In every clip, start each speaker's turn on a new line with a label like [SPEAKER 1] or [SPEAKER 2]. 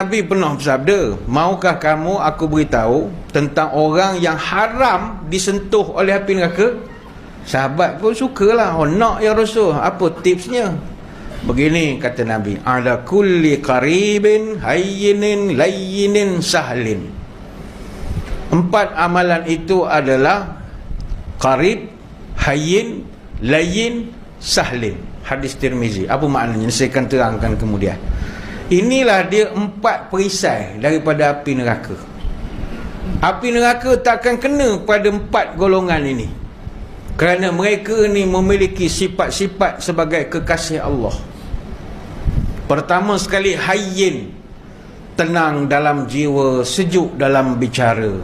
[SPEAKER 1] Nabi pernah bersabda, maukah kamu aku beritahu tentang orang yang haram disentuh oleh api neraka? Sahabat pun sukalah. Oh, nak ya Rasul, apa tipsnya? Begini kata Nabi, ala kulli qaribin hayyinin layyinin sahlin. 4 amalan itu adalah qarib, hayyin, layyin, sahlin. Hadis Tirmizi. Apa maknanya? Saya akan terangkan kemudian. Inilah dia 4 perisai daripada api neraka. Api neraka takkan kena pada 4 golongan ini, kerana mereka ni memiliki sifat-sifat sebagai kekasih Allah. Pertama sekali, hayyin, tenang dalam jiwa, sejuk dalam bicara.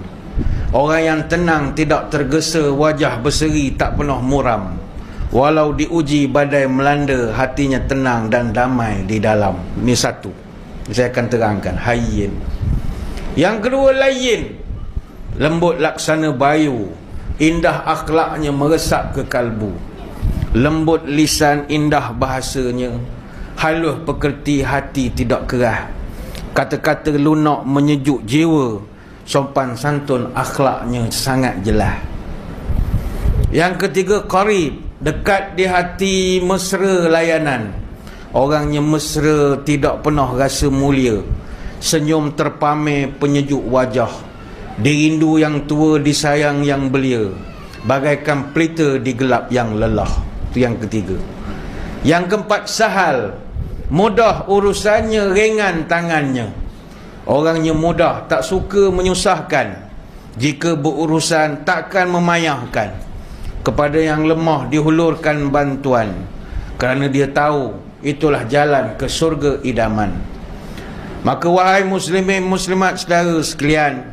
[SPEAKER 1] Orang yang tenang, tidak tergesa, wajah berseri, tak pernah muram. Walau diuji badai melanda, hatinya tenang dan damai di dalam. Ini satu, saya akan terangkan. Hayyin. Yang kedua, layyin, lembut laksana bayu, indah akhlaknya meresap ke kalbu. Lembut lisan, indah bahasanya, halus pekerti, hati tidak kerah. Kata-kata lunak menyejuk jiwa, sopan santun, akhlaknya sangat jelas. Yang ketiga, qarib, dekat di hati, mesra layanan. Orangnya mesra, tidak pernah rasa mulia. Senyum terpamer, penyejuk wajah. Dirindu yang tua, disayang yang belia. Bagaikan pelita di gelap yang lelah. Itu yang ketiga. Yang keempat, sahal, mudah urusannya, ringan tangannya. Orangnya mudah, tak suka menyusahkan. Jika berurusan takkan memayahkan. Kepada yang lemah dihulurkan bantuan, kerana dia tahu itulah jalan ke syurga idaman. Maka wahai muslimin muslimat saudara sekalian,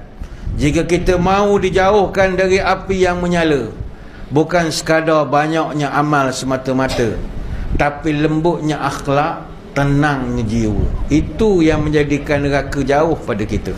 [SPEAKER 1] jika kita mahu dijauhkan dari api yang menyala, bukan sekadar banyaknya amal semata-mata, tapi lembutnya akhlak, tenangnya jiwa. Itu yang menjadikan neraka jauh pada kita.